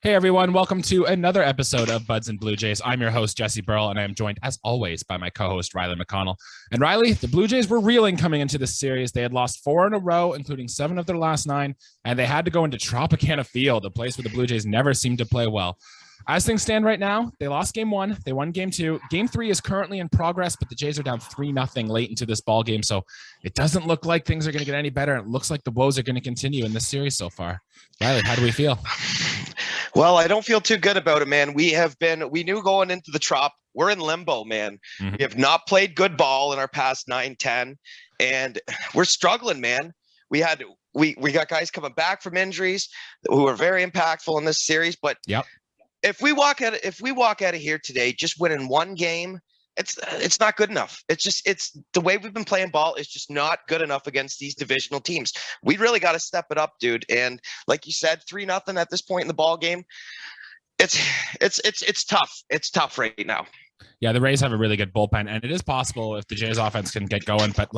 Hey everyone, welcome to another episode of Buds and Blue Jays. I'm your host, Jesse Burrell, and I am joined, as always, by my co-host, Riley McConnell. And Riley, the Blue Jays were reeling coming into this series. They had lost 4 in a row, including 7 of their last 9, and they had to go into Tropicana Field, a place where the Blue Jays never seem to play well. As things stand right now, they lost game 1, they won game 2. Game 3 is currently in progress, but the Jays are down 3-0 late into this ball game, so it doesn't look like things are going to get any better. It looks like the woes are going to continue in this series so far. Riley, how do we feel? Well, I don't feel too good about it, man. We knew going into the Trop, we're in limbo, man. Mm-hmm. We have not played good ball in our past 9-10, and we're struggling, man. We got guys coming back from injuries who are very impactful in this series, but yep. If we walk out of here today just winning one game, it's not good enough. It's the way we've been playing ball is just not good enough against these divisional teams. We really got to step it up, dude. And like you said, 3-0 at this point in the ball game. It's tough. It's tough right now. Yeah, the Rays have a really good bullpen, and it is possible if the Jays offense can get going, but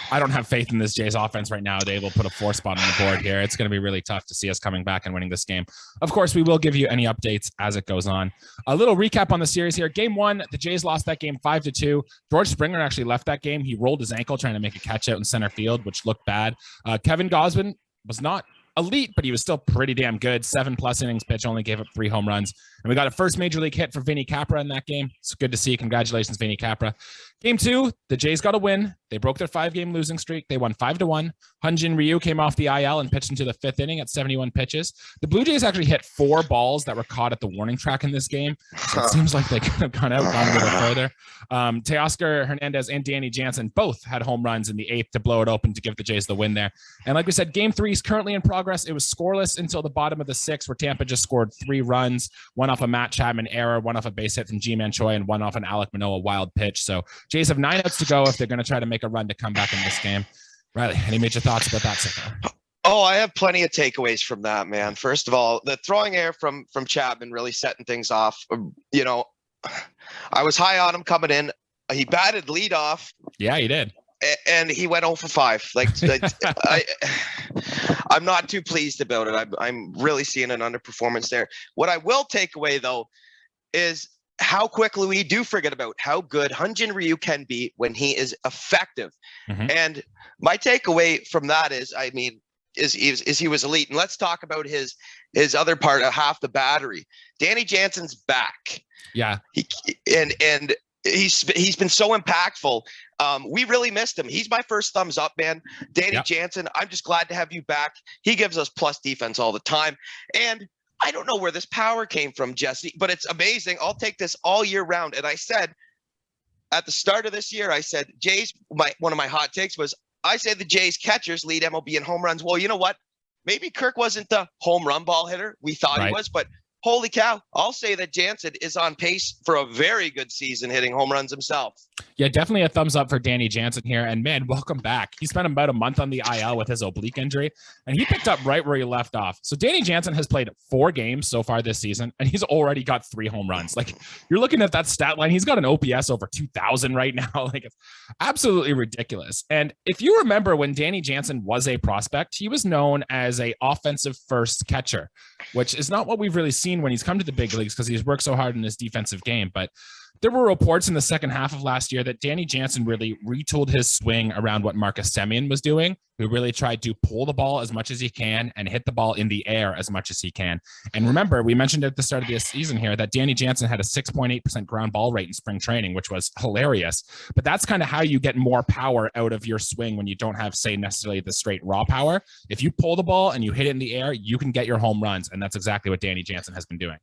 I don't have faith in this Jays offense right now. They will put a 4 spot on the board here. It's going to be really tough to see us coming back and winning this game. Of course, we will give you any updates as it goes on. A little recap on the series here. Game 1, the Jays lost that game 5-2. George Springer actually left that game. He rolled his ankle trying to make a catch out in center field, which looked bad. Kevin Gausman was not elite, but he was still pretty damn good. 7+ innings pitch, only gave up 3 home runs. And we got a first major league hit for Vinny Capra in that game. It's good to see. Congratulations, Vinny Capra. Game 2, the Jays got a win. They broke their 5-game losing streak. They won 5-1. Hyun-Jin Ryu came off the IL and pitched into the 5th inning at 71 pitches. The Blue Jays actually hit 4 balls that were caught at the warning track in this game. So it seems like they could have gone a little further. Teoscar, Hernandez, and Danny Jansen both had home runs in the 8th to blow it open to give the Jays the win there. And like we said, Game 3 is currently in progress. It was scoreless until the bottom of the 6th, where Tampa just scored 3 runs, one off a Matt Chapman error, one off a base hit from G-Man Choi, and one off an Alec Manoah wild pitch. So Jays have 9 outs to go if they're going to try to make a run to come back in this game. Riley, any major thoughts about that so far? Oh, I have plenty of takeaways from that, man. First of all, the throwing error from Chapman really setting things off. You know, I was high on him coming in. He batted leadoff. Yeah, he did. And he went 0 for 5. I'm not too pleased about it. I'm really seeing an underperformance there. What I will take away, though, is how quickly we do forget about how good Hyun-Jin Ryu can be when he is effective. Mm-hmm. And my takeaway from that is he was elite. And let's talk about his other part of half the battery. Danny Jansen's back. Yeah. And he's been so impactful. We really missed him. He's my first thumbs up, man. Danny Jansen, I'm just glad to have you back. He gives us plus defense all the time. And I don't know where this power came from, Jesse, but it's amazing. I'll take this all year round. And I said at the start of this year, I said, Jays, one of my hot takes was, I said the Jays catchers lead MLB in home runs. Well, you know what? Maybe Kirk wasn't the home run ball hitter we thought he was, but holy cow, I'll say that Jansen is on pace for a very good season hitting home runs himself. Yeah, definitely a thumbs up for Danny Jansen here. And man, welcome back. He spent about a month on the IL with his oblique injury, and he picked up right where he left off. So Danny Jansen has played 4 games so far this season, and he's already got 3 home runs. Like, you're looking at that stat line. He's got an OPS over 2,000 right now. Like, it's absolutely ridiculous. And if you remember when Danny Jansen was a prospect, he was known as a offensive first catcher, which is not what we've really seen when he's come to the big leagues because he's worked so hard in his defensive game. But there were reports in the second half of last year that Danny Jansen really retooled his swing around what Marcus Semien was doing, who really tried to pull the ball as much as he can and hit the ball in the air as much as he can. And remember, we mentioned at the start of this season here that Danny Jansen had a 6.8% ground ball rate in spring training, which was hilarious. But that's kind of how you get more power out of your swing when you don't have, say, necessarily the straight raw power. If you pull the ball and you hit it in the air, you can get your home runs. And that's exactly what Danny Jansen has been doing.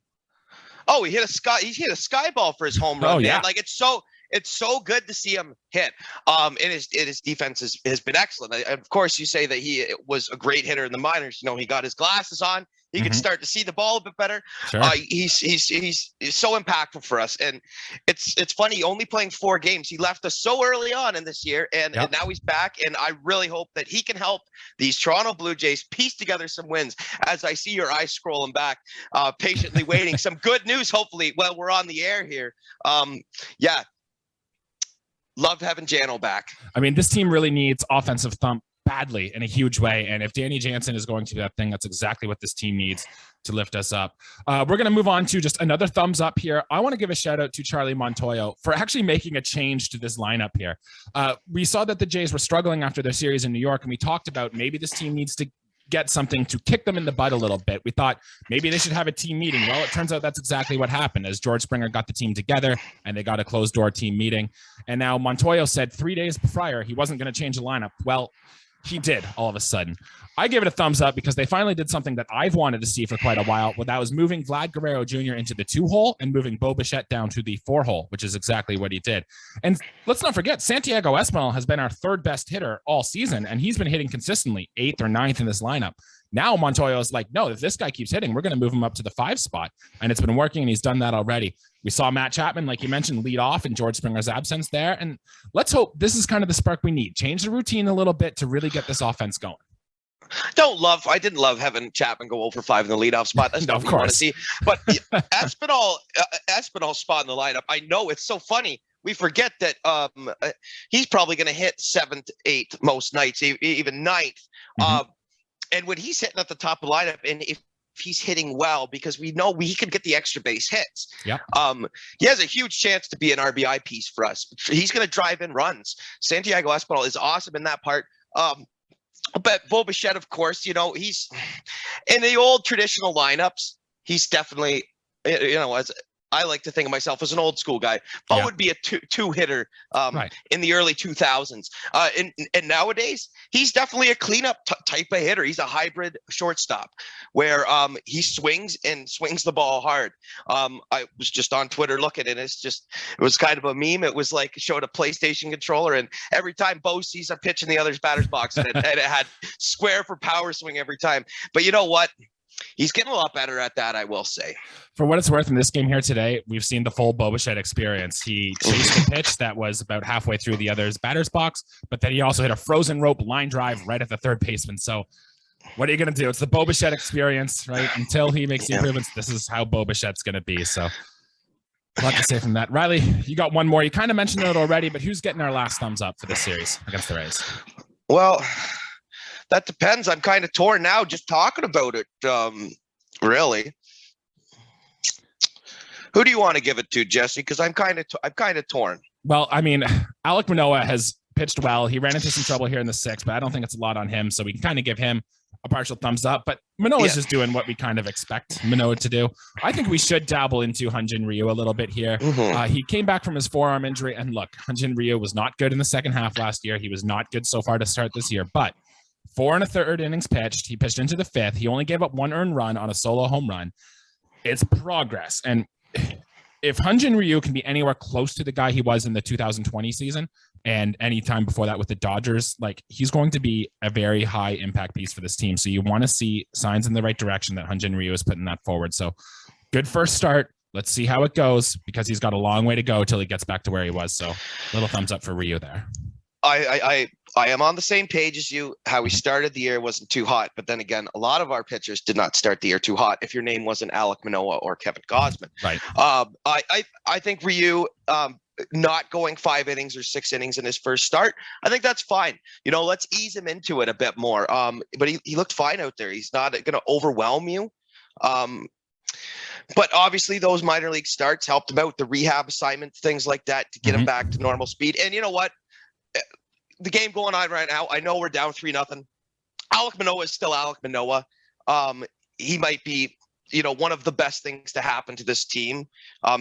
Oh, he hit a sky ball for his home run, man. Yeah. Like, it's so good to see him hit. And his defense has been excellent. Of course, you say that he was a great hitter in the minors. You know, he got his glasses on. He could start to see the ball a bit better. Sure. He's so impactful for us. And it's funny, only playing 4 games. He left us so early on in this year, and now he's back. And I really hope that he can help these Toronto Blue Jays piece together some wins. As I see your eyes scrolling back, patiently waiting. Some good news, hopefully, while we're on the air here. Love having Jano back. I mean, this team really needs offensive thump badly in a huge way. And if Danny Jansen is going to do that thing, that's exactly what this team needs to lift us up. We're going to move on to just another thumbs up here. I want to give a shout out to Charlie Montoyo for actually making a change to this lineup here. We saw that the Jays were struggling after their series in New York, and we talked about maybe this team needs to get something to kick them in the butt a little bit. We thought maybe they should have a team meeting. Well, it turns out that's exactly what happened as George Springer got the team together and they got a closed door team meeting. And now Montoyo said 3 days prior he wasn't going to change the lineup. Well, he did all of a sudden. I give it a thumbs up because they finally did something that I've wanted to see for quite a while. Well, that was moving Vladdy Jr. into the 2-hole and moving Bo Bichette down to the 4-hole, which is exactly what he did. And let's not forget, Santiago Espinal has been our third best hitter all season, and he's been hitting consistently 8th or 9th in this lineup. Now Montoyo is like, no, if this guy keeps hitting, we're going to move him up to the 5 spot. And it's been working, and he's done that already. We saw Matt Chapman, like you mentioned, lead off in George Springer's absence there. And let's hope this is kind of the spark we need. Change the routine a little bit to really get this offense going. I didn't love having Chapman go over 5 in the leadoff spot. That's no, not what you want to see. But Espinal's spot in the lineup, I know it's so funny. We forget that he's probably going to hit 7th, 8th most nights, even 9th. And when he's hitting at the top of the lineup, and if he's hitting well, because we know he could get the extra base hits. Yeah. He has a huge chance to be an RBI piece for us. He's going to drive in runs. Santiago Espinal is awesome in that part. But Bo Bichette, of course, he's in the old traditional lineups. He's definitely, as I like to think of myself as an old school guy. Bo would be a two hitter in the early 2000s. And nowadays, he's definitely a cleanup type of hitter. He's a hybrid shortstop where he swings the ball hard. I was just on Twitter looking, and it was kind of a meme. It was like it showed a PlayStation controller, and every time Bo sees a pitch in the other's batter's box, and it had square for power swing every time. But you know what? He's getting a lot better at that, I will say. For what it's worth, in this game here today, we've seen the full Bo Bichette experience. He chased a pitch that was about halfway through the other's batter's box, but then he also hit a frozen rope line drive right at the third baseman. So what are you going to do? It's the Bo Bichette experience, right? Until he makes the improvements, this is how Bo Bichette's going to be. So a lot to say from that. Riley, you got one more. You kind of mentioned it already, but who's getting our last thumbs up for this series against the Rays? Well, that depends. I'm kind of torn now just talking about it, really. Who do you want to give it to, Jesse? Because I'm kind of torn. Well, I mean, Alek Manoah has pitched well. He ran into some trouble here in the 6th, but I don't think it's a lot on him. So we can kind of give him a partial thumbs up. But Manoah's just doing what we kind of expect Manoah to do. I think we should dabble into Hyun-Jin Ryu a little bit here. He came back from his forearm injury. And look, Hyun-Jin Ryu was not good in the second half last year. He was not good so far to start this year. But 4 1/3 innings pitched. He pitched into the 5th. He only gave up 1 earned run on a solo home run. It's progress. And if Hyun-Jin Ryu can be anywhere close to the guy he was in the 2020 season and any time before that with the Dodgers, like, he's going to be a very high impact piece for this team. So you want to see signs in the right direction that Hyun-Jin Ryu is putting that forward. So good first start. Let's see how it goes, because he's got a long way to go till he gets back to where he was. So little thumbs up for Ryu there. I am on the same page as you. How we started the year wasn't too hot, but then again, a lot of our pitchers did not start the year too hot. If your name wasn't Alek Manoah or Kevin Gausman, right? I think Ryu not going 5 innings or 6 innings in his first start, I think that's fine. Let's ease him into it a bit more. But he looked fine out there. He's not going to overwhelm you. But obviously those minor league starts helped him out, the rehab assignments, things like that, to get him back to normal speed. And you know what? The game going on right now, I know we're down 3-0. Alek Manoah is still Alek Manoah. He might be, one of the best things to happen to this team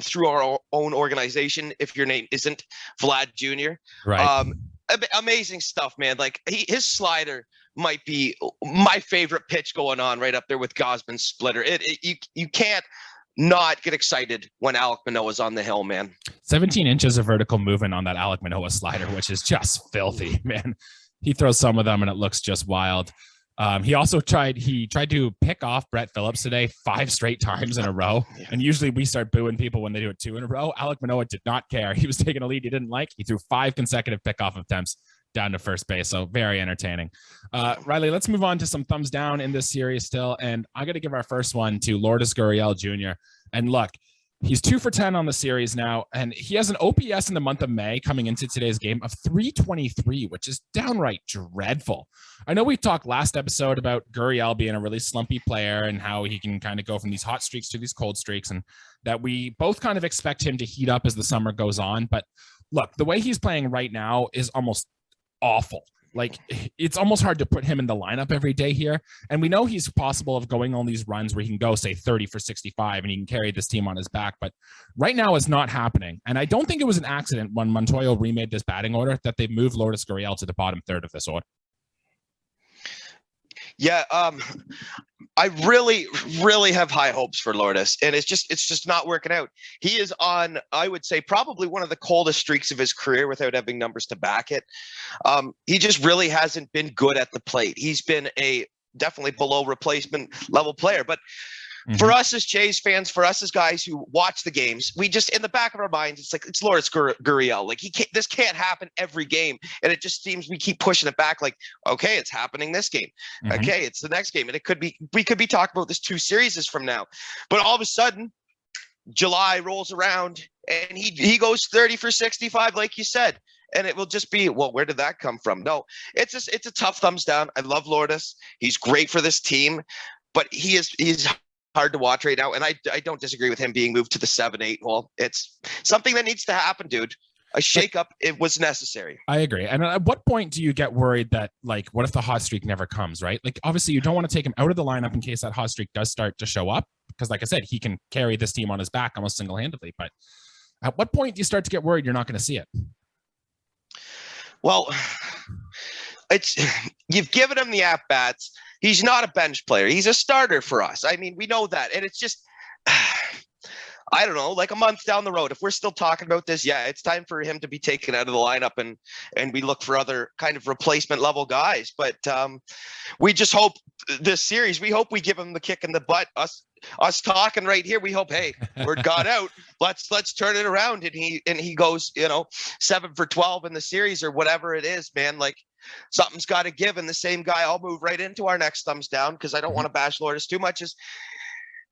through our own organization, if your name isn't Vladdy Jr. Right. Amazing stuff, man. Like, his slider might be my favorite pitch going on, right up there with Gausman's splitter. You can't not get excited when Alek Manoah's on the hill, man. 17 inches of vertical movement on that Alek Manoah slider, which is just filthy, man. He throws some of them and it looks just wild. He also tried to pick off Brett Phillips today 5 straight times in a row. And usually we start booing people when they do it 2 in a row. Alek Manoah did not care. He was taking a lead he didn't like. He threw 5 consecutive pickoff attempts down to first base. So very entertaining. Riley, let's move on to some thumbs down in this series still. And I got to give our first one to Lourdes Gurriel Jr. And look, He's 2 for 10 on the series now, and he has an OPS in the month of May coming into today's game of 323, which is downright dreadful. I know we talked last episode about Gurriel being a really slumpy player and how he can kind of go from these hot streaks to these cold streaks, and that we both kind of expect him to heat up as the summer goes on. But look, the way he's playing right now is almost awful. Like, it's almost hard to put him in the lineup every day here. And we know he's possible of going on these runs where he can go, say, 30 for 65, and he can carry this team on his back. But right now it's not happening. And I don't think it was an accident when Montoyo remade this batting order that they moved Lourdes Gurriel to the bottom third of this order. Yeah, I really, really have high hopes for Lourdes, and it's just not working out. He is on, I would say, probably one of the coldest streaks of his career without having numbers to back it. He just really hasn't been good at the plate. He's been a definitely below replacement level player, but for us as Jays fans, for us as guys who watch the games, we just, in the back of our minds, it's like, it's Lourdes Gurriel. Like, this can't happen every game. And it just seems we keep pushing it back. Like, okay, it's happening this game. Okay, it's the next game. And we could be talking about this 2 series from now. But all of a sudden, July rolls around and he goes 30 for 65, like you said. And it will just be, well, where did that come from? No, it's a tough thumbs down. I love Lourdes. He's great for this team, but he's hard to watch right now, and I don't disagree with him being moved to the 7-8 hole. It's something that needs to happen, dude. A shakeup, it was necessary. I agree. And at what point do you get worried that, like, what if the hot streak never comes, right? Like, obviously you don't want to take him out of the lineup in case that hot streak does start to show up, because like I said, he can carry this team on his back almost single-handedly. But at what point do you start to get worried you're not going to see it? Well, you've given him the at-bats. He's not a bench player. He's a starter for us. I mean, we know that. And it's just, I don't know, like a month down the road, if we're still talking about this, yeah, it's time for him to be taken out of the lineup and we look for other kind of replacement level guys. But we just hope this series, we hope we give him the kick in the butt. Us talking right here, we hope, hey, word got out. Let's turn it around. And he goes, 7 for 12 in the series or whatever it is, man. Like, something's got to give. And the same guy, I'll move right into our next thumbs down because I don't want to bash Lourdes too much.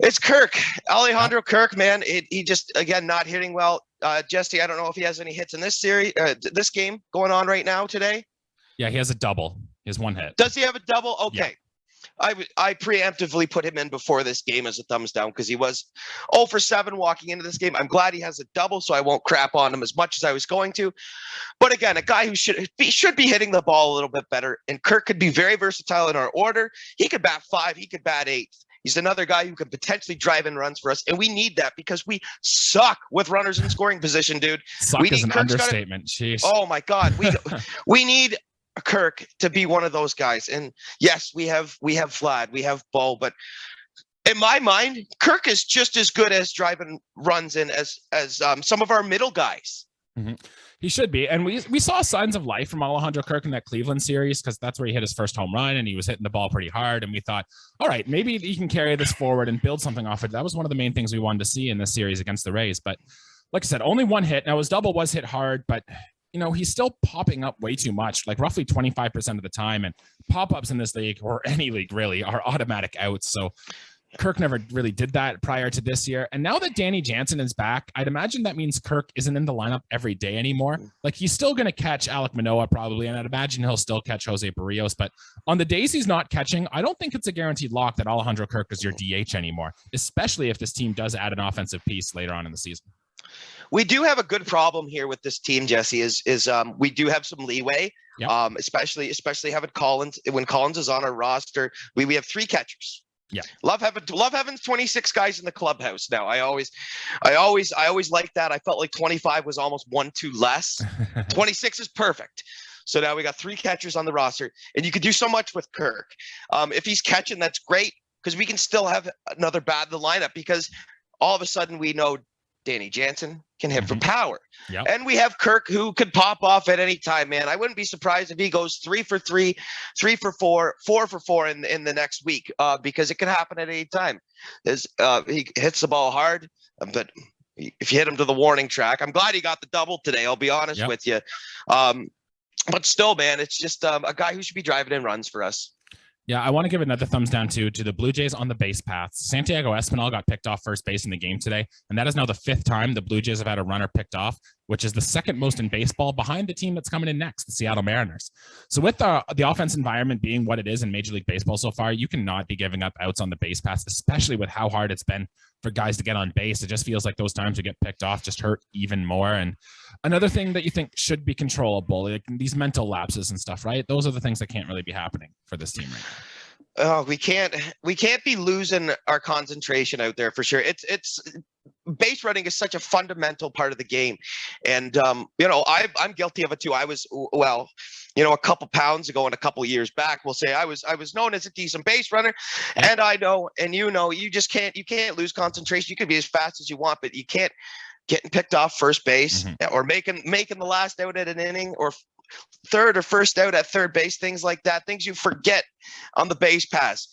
It's Kirk, Alejandro Kirk, man. He just, again, not hitting well. Jesse, I don't know if he has any hits in this series, this game going on right now today. Yeah, he has a double. He has 1 hit. Does he have a double? Okay. Yeah. I preemptively put him in before this game as a thumbs down because he was 0 for 7 walking into this game. I'm glad he has a double, so I won't crap on him as much as I was going to. But again, a guy who should be hitting the ball a little bit better. And Kirk could be very versatile in our order. He could bat 5. He could bat 8. He's another guy who could potentially drive in runs for us. And we need that because we suck with runners in scoring position, dude. Suck is an understatement. Jeez. Oh, my God. We need Kirk to be one of those guys. And yes, we have Vlad, we have Bo, but in my mind, Kirk is just as good as driving runs in as some of our middle guys. He should be. And we saw signs of life from Alejandro Kirk in that Cleveland series because that's where he hit his first home run and he was hitting the ball pretty hard. And we thought, all right, maybe he can carry this forward and build something off it. That was one of the main things we wanted to see in this series against the Rays. But like I said, only 1 hit. Now his double was hit hard, but he's still popping up way too much, like roughly 25% of the time. And pop-ups in this league, or any league really, are automatic outs. So Kirk never really did that prior to this year. And now that Danny Jansen is back, I'd imagine that means Kirk isn't in the lineup every day anymore. Like, he's still going to catch Alek Manoah probably, and I'd imagine he'll still catch Jose Barrios. But on the days he's not catching, I don't think it's a guaranteed lock that Alejandro Kirk is your DH anymore, especially if this team does add an offensive piece later on in the season. We do have a good problem here with this team, Jesse, is we do have some leeway, especially having Collins. When Collins is on our roster, we have 3 catchers. Yeah. Love having 26 guys in the clubhouse now. I always liked that. I felt like 25 was almost 1 too less. 26 is perfect. So now we got 3 catchers on the roster, and you could do so much with Kirk. If he's catching, that's great because we can still have another bat in the lineup because all of a sudden we know Danny Jansen can hit for power. Yep. And we have Kirk who could pop off at any time, man. I wouldn't be surprised if he goes 3 for 3, 3 for 4, 4 for 4 in the next week because it can happen at any time. He hits the ball hard, but if you hit him to the warning track, I'm glad he got the double today. I'll be honest with you. But still, man, it's just a guy who should be driving in runs for us. Yeah, I want to give another thumbs down to the Blue Jays on the base paths. Santiago Espinal got picked off first base in the game today, and that is now the 5th time the Blue Jays have had a runner picked off, which is the 2nd most in baseball behind the team that's coming in next, the Seattle Mariners. So with the offense environment being what it is in Major League Baseball so far, you cannot be giving up outs on the base paths, especially with how hard it's been for guys to get on base. It just feels like those times you get picked off just hurt even more. And another thing that you think should be controllable, like these mental lapses and stuff, right? Those are the things that can't really be happening for this team right now. Oh, we can't be losing our concentration out there for sure. It's base running is such a fundamental part of the game. And, I'm guilty of it too. I was, a couple pounds ago and a couple years back, we'll say I was known as a decent base runner. And I know, and you can't lose concentration. You can be as fast as you want, but you can't getting picked off first base or making the last out at an inning or third or first out at third base, things like that, things you forget on the base pass.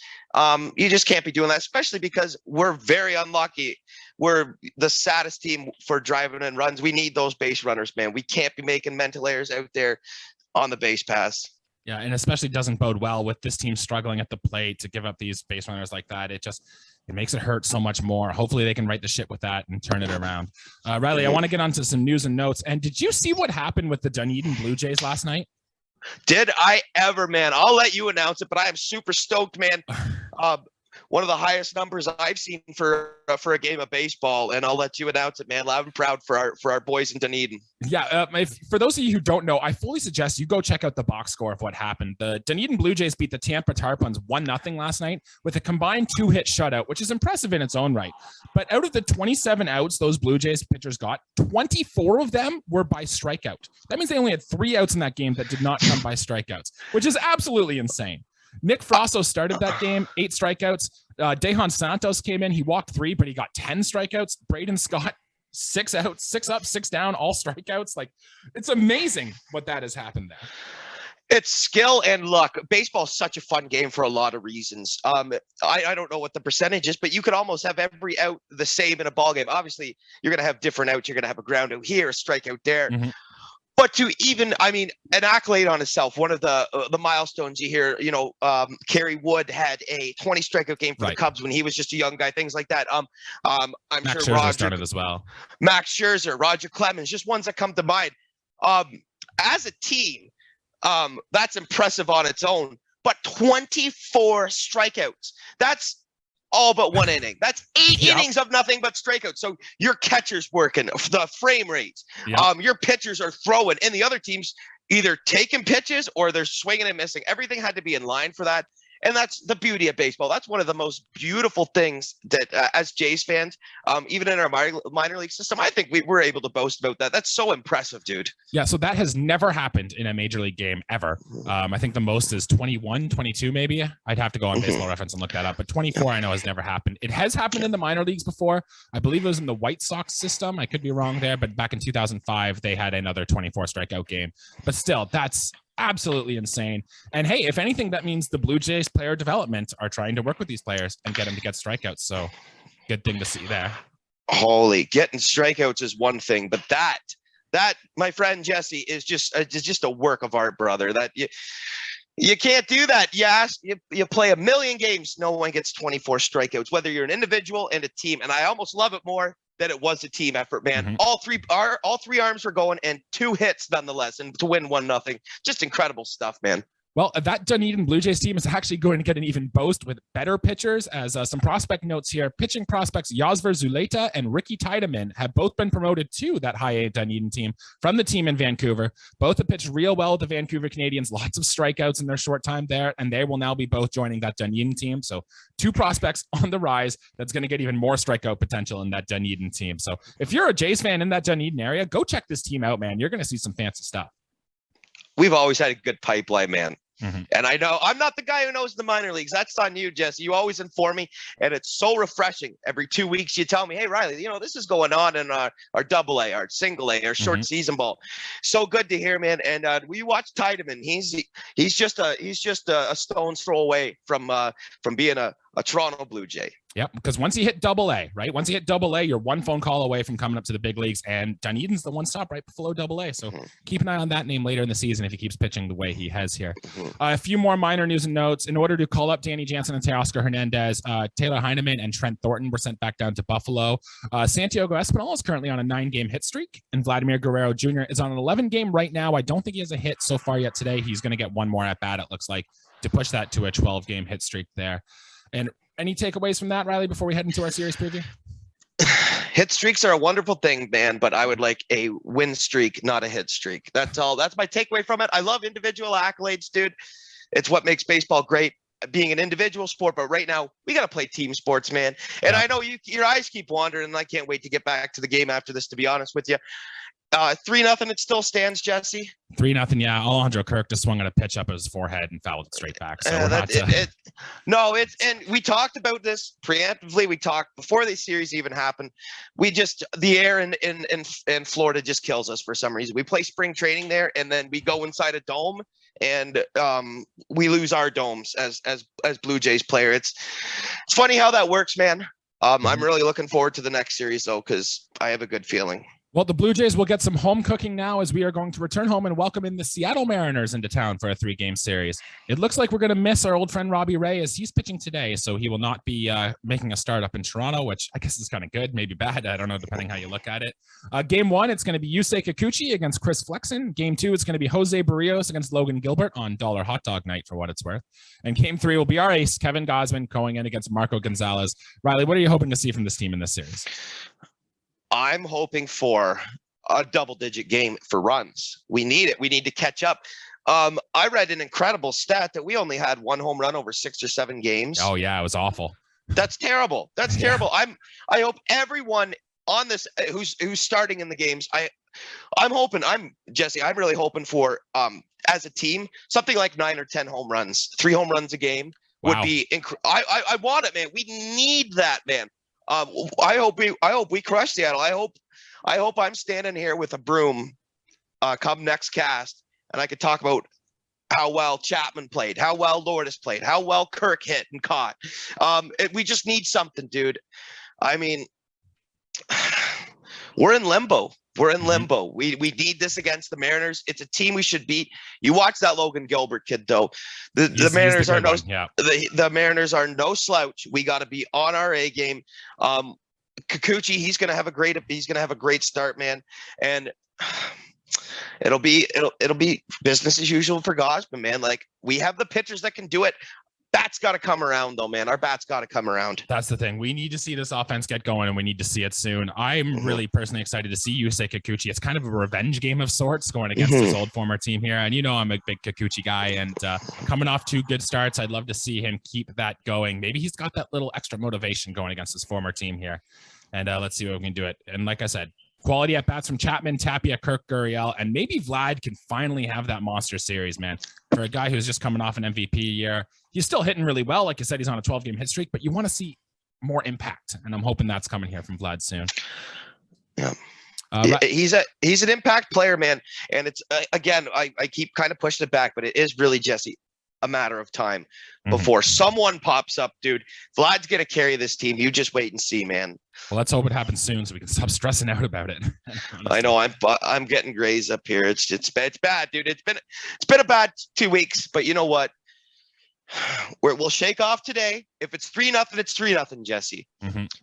You just can't be doing that, especially because we're very unlucky. We're the saddest team for driving in runs. We need those base runners, man. We can't be making mental errors out there on the base pass. Yeah, and especially doesn't bode well with this team struggling at the plate to give up these base runners like that. It makes it hurt so much more. Hopefully they can right the ship with that and turn it around. Riley, I want to get on to some news and notes. And did you see what happened with the Dunedin Blue Jays last night? Did I ever, man? I'll let you announce it, but I am super stoked, man. One of the highest numbers I've seen for a game of baseball, and I'll let you announce it, man. Loud and proud for our boys in Dunedin. Yeah, for those of you who don't know, I fully suggest you go check out the box score of what happened. The Dunedin Blue Jays beat the Tampa Tarpons 1-0 last night with a combined 2-hit shutout, which is impressive in its own right. But out of the 27 outs those Blue Jays pitchers got, 24 of them were by strikeout. That means they only had 3 outs in that game that did not come by strikeouts, which is absolutely insane. Nick Frasso started that game, 8 strikeouts. Dejan Santos came in. He walked 3, but he got 10 strikeouts. Braden Scott, 6 outs, 6 up, 6 down, all strikeouts. Like, it's amazing what that has happened there. It's skill and luck. Baseball's such a fun game for a lot of reasons. I don't know what the percentage is, but you could almost have every out the same in a ball game. Obviously, you're going to have different outs. You're going to have a ground out here, a strikeout there. Mm-hmm. But to even, an accolade on itself, one of the milestones you hear, Kerry Wood had a 20 strikeout game for the Cubs when he was just a young guy, things like that. I'm Max sure Scherzer started as well. Max Scherzer, Roger Clemens, just ones that come to mind. As a team, that's impressive on its own, but 24 strikeouts, that's all but 1 inning. That's 8 innings of nothing but strikeouts. So your catcher's working, the frame rates, your pitchers are throwing, and the other teams either taking pitches or they're swinging and missing. Everything had to be in line for that. And that's the beauty of baseball. That's one of the most beautiful things that as Jays fans, even in our minor league system, I think we were able to boast about that. That's so impressive, dude. Yeah, so that has never happened in a major league game ever. I think the most is 21, 22 maybe. I'd have to go on Baseball Reference and look that up. But 24 I know has never happened. It has happened in the minor leagues before. I believe it was in the White Sox system. I could be wrong there. But back in 2005, they had another 24 strikeout game. But still, that's absolutely insane. And hey, if anything, that means the Blue Jays player development are trying to work with these players and get them to get strikeouts. So good thing to see there. Holy, getting strikeouts is one thing, but that my friend Jesse is just a work of art, brother. That you can't do that. Yes, you play a million games, no one gets 24 strikeouts, whether you're an individual and a team. And I almost love it more that it was a team effort, man. Mm-hmm. All three arms were going and 2 hits nonetheless, and to win 1-0. Just incredible stuff, man. Well, that Dunedin Blue Jays team is actually going to get an even boost with better pitchers, as some prospect notes here. Pitching prospects Yosver Zuleta and Ricky Tiedemann have both been promoted to that high A Dunedin team from the team in Vancouver. Both have pitched real well with the Vancouver Canadians, lots of strikeouts in their short time there, and they will now be both joining that Dunedin team. So 2 prospects on the rise that's going to get even more strikeout potential in that Dunedin team. So if you're a Jays fan in that Dunedin area, go check this team out, man. You're going to see some fancy stuff. We've always had a good pipeline, man. Mm-hmm. And I know I'm not the guy who knows the minor leagues. That's on you, Jesse. You always inform me, and it's so refreshing. Every 2 weeks, you tell me, "Hey, Riley, this is going on in our AA, our single A, our short season ball." So good to hear, man. And we watched Tiedemann. He's just a stone's throw away from being a a Toronto Blue Jay. Yep, because once you hit AA, right? Once you hit AA, you're one phone call away from coming up to the big leagues, and Dunedin's the one stop right below AA. So keep an eye on that name later in the season if he keeps pitching the way he has here. A few more minor news and notes. In order to call up Danny Jansen and Teoscar Hernandez, Taylor Heineman and Trent Thornton were sent back down to Buffalo. Santiago Espinal is currently on a 9-game hit streak, and Vladdy Jr. is on an 11-game right now. I don't think he has a hit so far yet today. He's going to get one more at bat, it looks like, to push that to a 12-game hit streak there. And any takeaways from that, Riley, before we head into our series preview? Hit streaks are a wonderful thing, man, but I would like a win streak, not a hit streak. That's all. That's my takeaway from it. I love individual accolades, dude. It's what makes baseball great, being an individual sport. But right now, we got to play team sports, man. And I know your eyes keep wandering, and I can't wait to get back to the game after this, to be honest with you. 3-0, it still stands, Jesse. 3-0, yeah. Alejandro Kirk just swung at a pitch up at his forehead and fouled it straight back. So and we talked about this preemptively. We talked before the series even happened. The air in Florida just kills us for some reason. We play spring training there, and then we go inside a dome, and we lose our domes as Blue Jays player. It's funny how that works, man. I'm really looking forward to the next series though, because I have a good feeling. Well, the Blue Jays will get some home cooking now as we are going to return home and welcome in the Seattle Mariners into town for a 3-game series. It looks like we're going to miss our old friend Robbie Ray as he's pitching today, so he will not be making a start up in Toronto, which I guess is kind of good, maybe bad. I don't know, depending how you look at it. Game 1, it's going to be Yusei Kikuchi against Chris Flexen. Game 2, it's going to be Jose Barrios against Logan Gilbert on Dollar Hot Dog Night, for what it's worth. And Game 3 will be our ace, Kevin Gausman, going in against Marco Gonzalez. Riley, what are you hoping to see from this team in this series? I'm hoping for a double-digit game for runs. We need it. We need to catch up. I read an incredible stat that we only had 1 home run over 6 or 7 games. Oh yeah, it was awful. That's terrible. That's terrible. I hope everyone on this who's starting in the games. I'm really hoping for as a team something like 9 or 10 home runs. 3 home runs a game would be I want it, man. We need that, man. I hope we crush Seattle. I hope I'm standing here with a broom come next cast, and I could talk about how well Chapman played, how well Lourdes played, how well Kirk hit and caught. We just need something, dude. I mean, we're in limbo. We need this against the Mariners. It's a team we should beat. You watch that Logan Gilbert kid, though. The Mariners are the Mariners are no slouch. We got to be on our A game. Kikuchi, he's gonna have a great start, man, and it'll be business as usual for Gausman, man. Like, we have the pitchers that can do it. Bats got to come around, though, man. Our bats got to come around. That's the thing. We need to see this offense get going, and we need to see it soon. I'm really personally excited to see Yusei Kikuchi. It's kind of a revenge game of sorts going against his old former team here. And I'm a big Kikuchi guy, and coming off 2 good starts, I'd love to see him keep that going. Maybe he's got that little extra motivation going against his former team here. And let's see what we can do it. And like I said, quality at bats from Chapman, Tapia, Kirk, Gurriel, and maybe Vlad can finally have that monster series, man. For a guy who's just coming off an MVP year, he's still hitting really well. Like you said, he's on a 12-game hit streak, but you want to see more impact, and I'm hoping that's coming here from Vlad soon. Yeah. He's an impact player, man. And it's again, I keep kind of pushing it back, but it is really, Jesse, a matter of time before someone pops up, dude. Vlad's gonna carry this team. You just wait and see, man. Well, let's hope it happens soon so we can stop stressing out about it. I know I'm getting grays up here. It's bad, dude. It's been a bad 2 weeks, but you know what? We'll shake off today. If it's 3-0, it's 3-0, Jesse.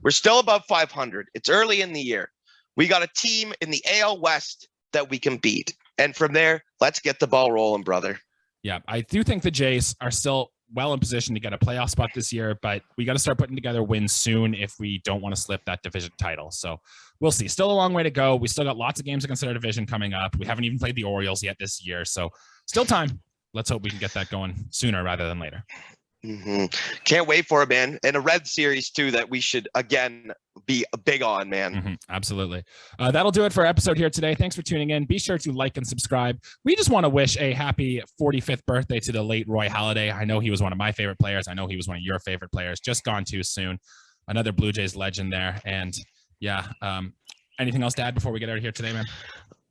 We're still above 500. It's early in the year. We got a team in the AL West that we can beat, and from there, let's get the ball rolling, brother. Yeah, I do think the Jays are still well in position to get a playoff spot this year, but we got to start putting together wins soon if we don't want to slip that division title. So we'll see. Still a long way to go. We still got lots of games against our division coming up. We haven't even played the Orioles yet this year, so still time. Let's hope we can get that going sooner rather than later. Can't wait for it, man. And a Red Series too that we should again be big on, man. Absolutely. That'll do it for our episode here today. Thanks for tuning in. Be sure to like and subscribe. We just want to wish a happy 45th birthday to the late Roy Halladay. I know he was one of my favorite players. I know he was one of your favorite players. Just gone too soon. Another Blue Jays legend there. And yeah, anything else to add before we get out of here today, man?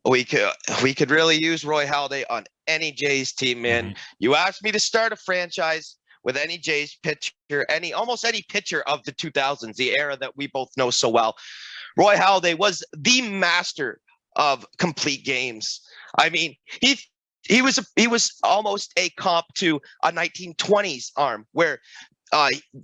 We could really use Roy Halladay on any Jays team, man. You asked me to start a franchise. with any Jays pitcher, almost any pitcher of the 2000s, the era that we both know so well. Roy Halladay was the master of complete games. I mean, he was almost a comp to a 1920s arm where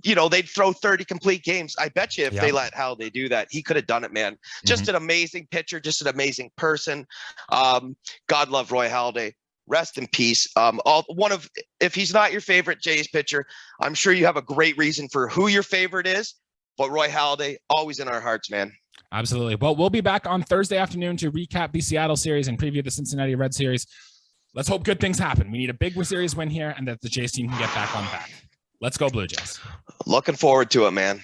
they'd throw 30 complete games. I bet you if they let Halladay do that, he could have done it, man. Just an amazing pitcher, just an amazing person. God love Roy Halladay. Rest in peace. If he's not your favorite Jays pitcher, I'm sure you have a great reason for who your favorite is. But Roy Halladay, always in our hearts, man. Absolutely. Well, we'll be back on Thursday afternoon to recap the Seattle series and preview the Cincinnati Red series. Let's hope good things happen. We need a big series win here and that the Jays team can get back on back. Let's go Blue Jays. Looking forward to it, man.